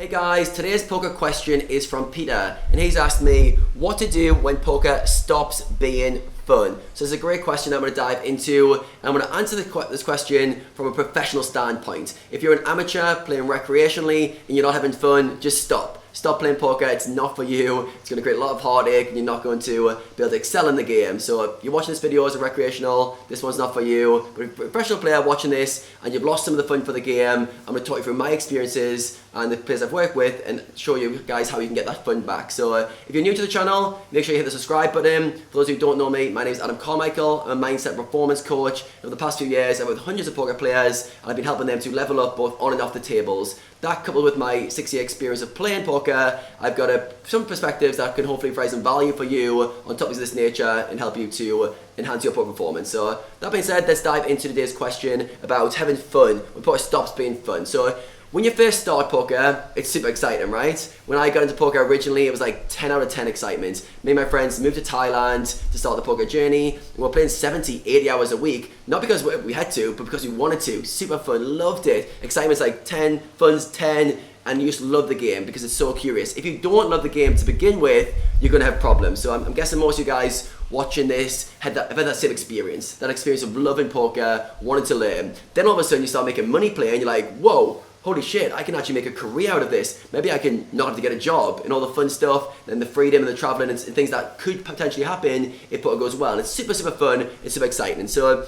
Hey guys, today's poker question is from Peter, and he's asked me what to do when poker stops being fun. So it's a great question I'm going to dive into, and I'm going to answer this question from a professional standpoint. If you're an amateur playing recreationally and you're not having fun, just stop. Stop playing poker, it's not for you. It's going to create a lot of heartache and you're not going to be able to excel in the game. So if you're watching this video as a recreational, this one's not for you. But if you're a professional player watching this and you've lost some of the fun for the game, I'm going to talk you through my experiences and the players I've worked with and show you guys how you can get that fun back. So if you're new to the channel, make sure you hit the subscribe button. For those who don't know me, my name is Adam Carmichael. I'm a mindset performance coach. Over the past few years, I've worked with hundreds of poker players and I've been helping them to level up both on and off the tables. That coupled with my 6-year experience of playing poker, I've got some perspectives that can hopefully provide some value for you on topics of this nature and help you to enhance your poker performance. So that being said, let's dive into today's question about having fun when poker stops being fun. So when you first start poker, it's super exciting, right? When I got into poker originally, it was like 10 out of 10 excitement. Me and my friends moved to Thailand to start the poker journey. And we're playing 70, 80 hours a week. Not because we had to, but because we wanted to. Super fun, loved it. Excitement's like 10, fun's 10, and you just love the game because it's so curious. If you don't love the game to begin with, you're gonna have problems. So I'm guessing most of you guys watching this have had that same experience. That experience of loving poker, wanting to learn. Then all of a sudden you start making money playing, and you're like, whoa, holy shit, I can actually make a career out of this. Maybe I can not have to get a job and all the fun stuff and the freedom and the traveling and things that could potentially happen if poker goes well. And it's super, super fun, it's super exciting. And so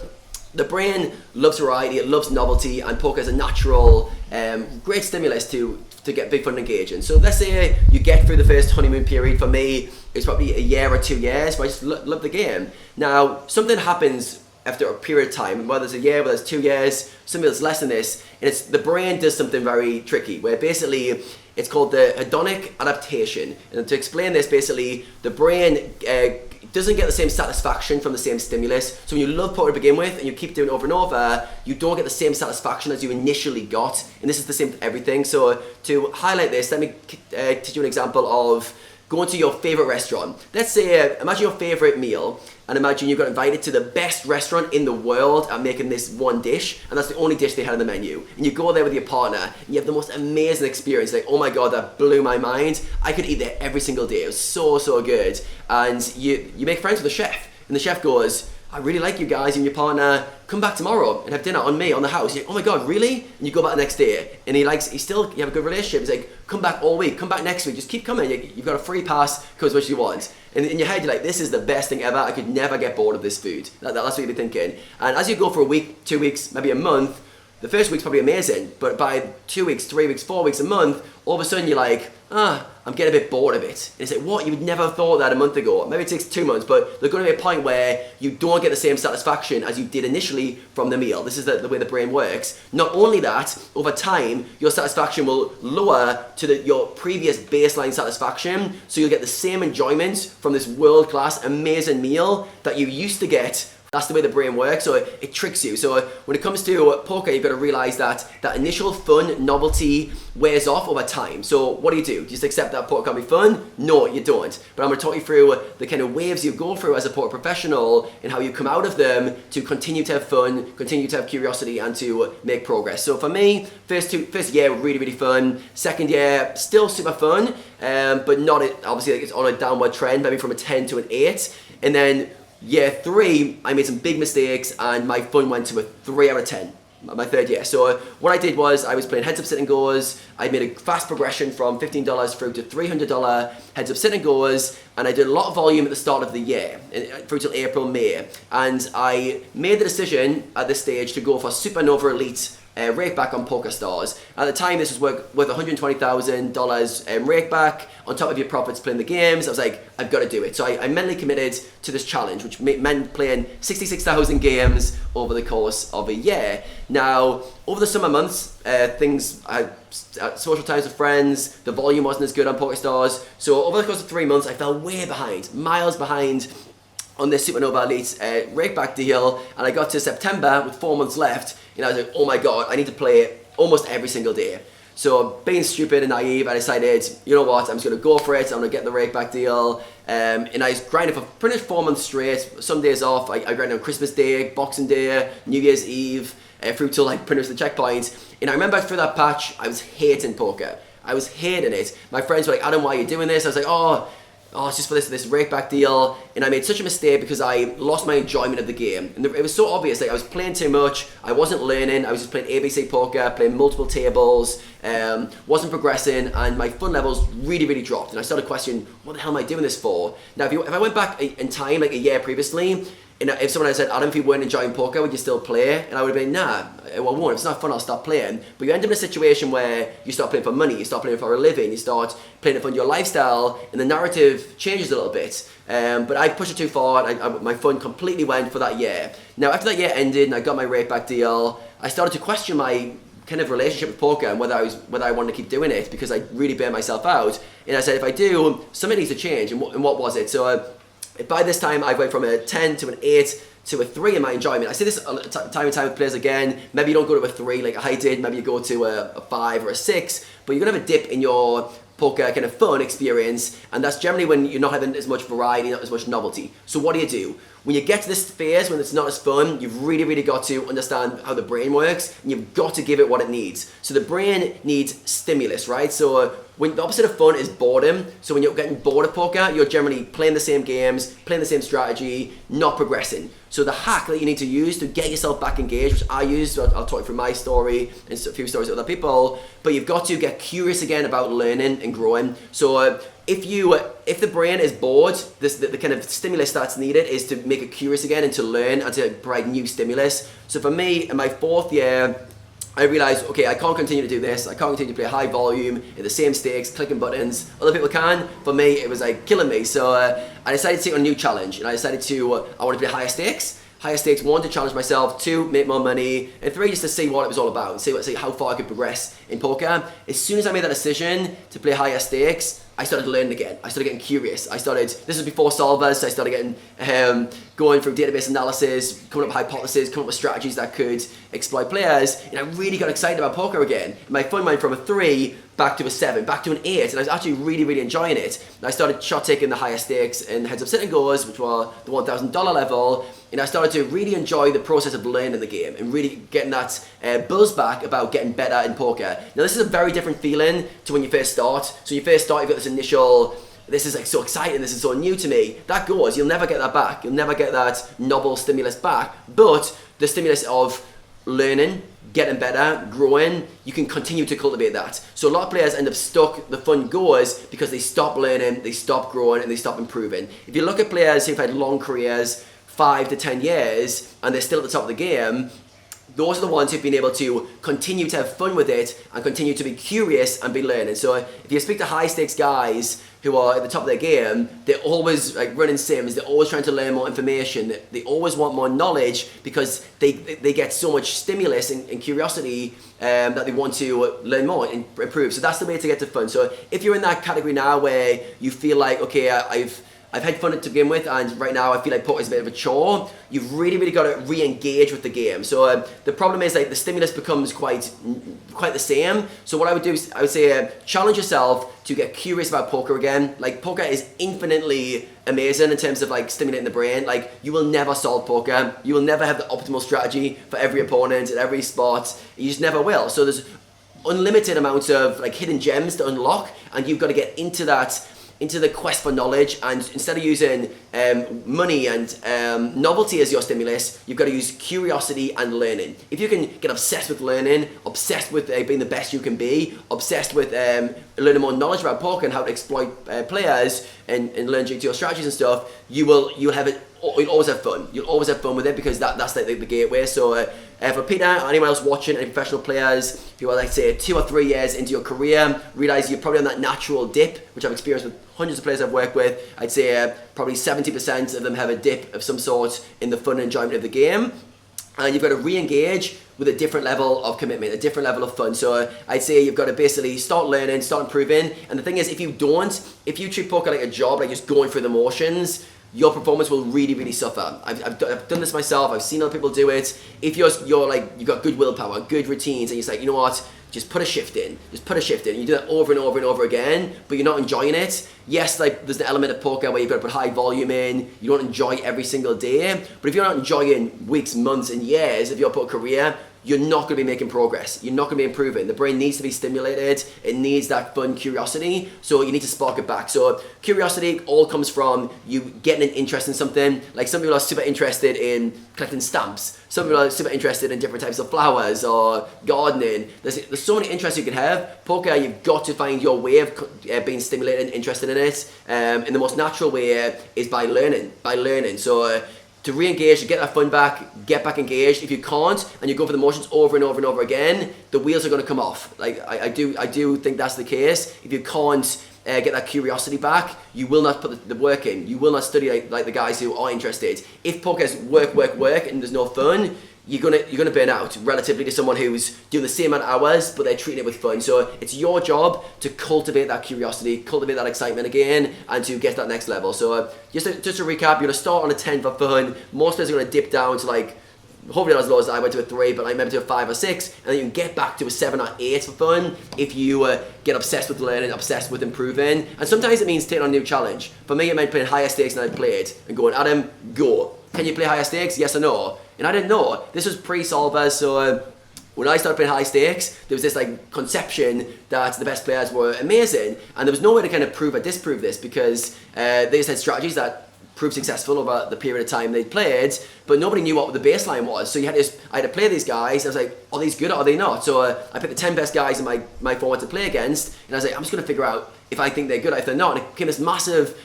the brain loves variety, it loves novelty, and poker is a natural, great stimulus to get big fun and engaging. So let's say you get through the first honeymoon period. For me, it's probably a year or 2 years, but I just love the game. Now, something happens after a period of time, whether it's a year, whether it's 2 years, something that's less than this, and it's the brain does something very tricky, where basically it's called the hedonic adaptation. And to explain this, basically the brain doesn't get the same satisfaction from the same stimulus. So when you love poker to begin with and you keep doing it over and over, you don't get the same satisfaction as you initially got. And this is the same with everything. So to highlight this, let me teach you an example of going to your favorite restaurant. Let's say, imagine your favorite meal, and imagine you got invited to the best restaurant in the world at making this one dish, and that's the only dish they had on the menu. And you go there with your partner, and you have the most amazing experience. Like, oh my God, that blew my mind. I could eat there every single day. It was so, so good. And you make friends with the chef, and the chef goes, I really like you guys and your partner, come back tomorrow and have dinner on me, on the house. You're like, oh my God, really? And you go back the next day, and you have a good relationship. He's like, come back all week, come back next week, just keep coming. You've got a free pass, come as much as you want. And in your head, you're like, this is the best thing ever. I could never get bored of this food. That's what you're thinking. And as you go for a week, 2 weeks, maybe a month, the first week's probably amazing, but by 2 weeks, 3 weeks, 4 weeks, a month, all of a sudden you're like, I'm getting a bit bored of it. And it's like, what? You would never have thought that a month ago. Maybe it takes 2 months, but there's going to be a point where you don't get the same satisfaction as you did initially from the meal. This is the way the brain works. Not only that, over time, your satisfaction will lower to your previous baseline satisfaction, so you'll get the same enjoyment from this world-class, amazing meal that you used to get. That's the way the brain works, so it tricks you. So when it comes to poker, you've got to realize that that initial fun, novelty wears off over time. So what do? Do you just accept that poker can be fun? No, you don't. But I'm going to talk you through the kind of waves you go through as a poker professional and how you come out of them to continue to have fun, continue to have curiosity, and to make progress. So for me, first year, really, really fun. Second year, still super fun, but not, obviously it's on a downward trend, maybe from a 10 to an 8. And then year 3, I made some big mistakes and my fun went to a 3 out of 10, my third year. So what I did was I was playing heads up sit and goes. I made a fast progression from $15 through to $300 heads up sit and goes, and I did a lot of volume at the start of the year, through till April, May. And I made the decision at this stage to go for Supernova Elite rake back on PokerStars. At the time, this was worth $120,000 rake back on top of your profits playing the games. I was like, I've got to do it. So I mentally committed to this challenge, which meant playing 66,000 games over the course of a year. Now, over the summer months, social times with friends, the volume wasn't as good on PokerStars. So over the course of 3 months, I fell way behind, miles behind on this Supernova Elite rakeback deal, and I got to September with 4 months left, and I was like, oh my God, I need to play it almost every single day. So being stupid and naive, I decided, you know what, I'm just going to go for it, I'm going to get the rakeback deal, and I grinded for pretty much 4 months straight, some days off. I grinded on Christmas Day, Boxing Day, New Year's Eve, through till like pretty much the checkpoint. And I remember through that patch, I was hating poker. I was hating it. My friends were like, Adam, why are you doing this? I was like, oh, it's just for this rake back deal. And I made such a mistake because I lost my enjoyment of the game. And it was so obvious, like I was playing too much, I wasn't learning, I was just playing ABC poker, playing multiple tables, wasn't progressing, and my fun levels really, really dropped. And I started questioning, what the hell am I doing this for? Now, if I went back in time, like a year previously, and if someone had said, Adam, if you weren't enjoying poker, would you still play? And I would have been, nah, I won't. If it's not fun, I'll stop playing. But you end up in a situation where you start playing for money, you start playing for a living, you start playing it for your lifestyle, and the narrative changes a little bit. But I pushed it too far, and my fun completely went for that year. Now, after that year ended, and I got my rake back deal, I started to question my kind of relationship with poker and whether I wanted to keep doing it, because I really burnt myself out. And I said, if I do, something needs to change. And what was it? So by this time, I went from a 10 to an 8 to a 3 in my enjoyment. I say this time and time with players again. Maybe you don't go to a 3 like I did. Maybe you go to a 5 or a 6. But you're going to have a dip in your poker kind of fun experience. And that's generally when you're not having as much variety, not as much novelty. So what do? When you get to this phase when it's not as fun, you've really, really got to understand how the brain works, and you've got to give it what it needs. So the brain needs stimulus, right? So when the opposite of fun is boredom. So when you're getting bored of poker, you're generally playing the same games, playing the same strategy, not progressing. So the hack that you need to use to get yourself back engaged, which I used, so I'll talk through my story and a few stories of other people, but you've got to get curious again about learning and growing. So if the brain is bored, the kind of stimulus that's needed is to make it curious again and to learn and to provide new stimulus. So for me, in my 4th year, I realized, okay, I can't continue to do this. I can't continue to play high volume at the same stakes, clicking buttons. Other people can. For me, it was like killing me. So I decided to take on a new challenge, and I decided I wanted to play higher stakes. Higher stakes, 1, to challenge myself, 2, make more money, and 3, just to see what it was all about, see how far I could progress in poker. As soon as I made that decision to play higher stakes, I started learning again. I started getting curious. This was before solvers, so I started getting, going through database analysis, coming up with hypotheses, coming up with strategies that could exploit players, and I really got excited about poker again. My fun went from a 3 back to a 7, back to an 8, and I was actually really, really enjoying it. And I started shot taking the higher stakes and heads up sit and goes, which were the $1,000 level, and I started to really enjoy the process of learning the game and really getting that buzz back about getting better in poker. Now this is a very different feeling to when you first start. So you first start, you've got this initial, this is like so exciting, this is so new to me. That goes, you'll never get that back. You'll never get that novel stimulus back, but the stimulus of learning, getting better, growing, you can continue to cultivate that. So a lot of players end up stuck, the fun goes, because they stop learning, they stop growing, and they stop improving. If you look at players who've had long careers, 5 to 10 years, and they're still at the top of the game, those are the ones who've been able to continue to have fun with it and continue to be curious and be learning. So if you speak to high stakes guys who are at the top of their game, they're always like running sims, they're always trying to learn more information, they always want more knowledge because they get so much stimulus and curiosity that they want to learn more and improve. So that's the way to get to fun. So if you're in that category now where you feel like, okay, I've had fun to begin with, and right now I feel like poker is a bit of a chore, you've really, really got to re-engage with the game. So the problem is like the stimulus becomes quite the same. So what I would do is I would say challenge yourself to get curious about poker again. Like poker is infinitely amazing in terms of like stimulating the brain. Like you will never solve poker. You will never have the optimal strategy for every opponent at every spot. You just never will. So there's unlimited amounts of like hidden gems to unlock, and you've got to get into the quest for knowledge, and instead of using money and novelty as your stimulus, you've got to use curiosity and learning. If you can get obsessed with learning, obsessed with being the best you can be, obsessed with learning more knowledge about poker and how to exploit players and learn your strategies and stuff, you'll always have fun. You'll always have fun with it because that's the gateway. So for Peter or anyone else watching, any professional players who are like say 2 or 3 years into your career, realize you're probably on that natural dip, which I've experienced with hundreds of players I've worked with. I'd say probably 70% of them have a dip of some sort in the fun and enjoyment of the game. And you've got to re-engage with a different level of commitment, a different level of fun. So I'd say you've got to basically start learning, start improving. And the thing is, if you treat poker like a job, like just going through the motions, your performance will really, really suffer. I've done this myself. I've seen other people do it. If you're like, you've got good willpower, good routines, and you're like, you know what, just put a shift in. Just put a shift in. You do that over and over and over again, but you're not enjoying it. Yes, like there's an element of poker where you've got to put high volume in. You don't enjoy every single day. But if you're not enjoying weeks, months, and years of your poker career, you're not going to be making progress. You're not going to be improving. The brain needs to be stimulated. It needs that fun curiosity. So you need to spark it back. So curiosity all comes from you getting an interest in something. Like some people are super interested in collecting stamps. Some people are super interested in different types of flowers or gardening. There's so many interests you can have. Poker, you've got to find your way of being stimulated and interested in it. And the most natural way is by learning. So to re-engage, to get that fun back, get back engaged. If you can't, and you go for the motions over and over and over again, the wheels are going to come off. Like I do think that's the case. If you can't get that curiosity back, you will not put the work in. You will not study like the guys who are interested. If poker's work, and there's no fun, you're gonna burn out relatively to someone who's doing the same amount of hours, but they're treating it with fun. So it's your job to cultivate that curiosity, cultivate that excitement again, and to get to that next level. So just to recap, you're gonna start on a 10 for fun. Most players are gonna dip down to like, hopefully not as low as I went to a 3, but like maybe to a 5 or 6, and then you can get back to a 7 or 8 for fun if you get obsessed with learning, obsessed with improving. And sometimes it means taking on a new challenge. For me, it meant playing higher stakes than I'd played and going, Adam, go. Can you play higher stakes? Yes or no? And I didn't know. This was pre-solvers, so when I started playing high stakes, there was this like conception that the best players were amazing, and there was no way to kind of prove or disprove this because they just had strategies that proved successful over the period of time they'd played, but nobody knew what the baseline was. So I had to play these guys. I was like, are these good or are they not? So I picked the 10 best guys in my format to play against, and I was like, I'm just going to figure out if I think they're good or if they're not. And it became this massive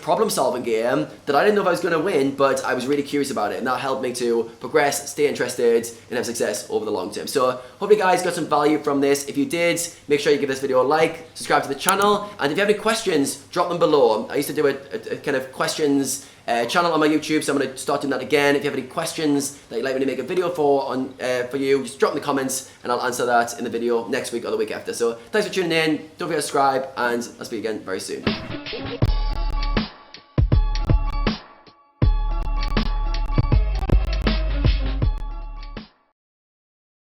problem-solving game that I didn't know if I was going to win, but I was really curious about it, and that helped me to progress, stay interested, and have success over the long term. So hope you guys got some value from this. If you did, make sure you give this video a like, subscribe to the channel, and if you have any questions, drop them below. I used to do a kind of questions channel on my YouTube, so I'm going to start doing that again. If you have any questions that you'd like me to make a video for you, just drop in the comments and I'll answer that in the video next week or the week after. So thanks for tuning in, don't forget to subscribe, and I'll speak again very soon.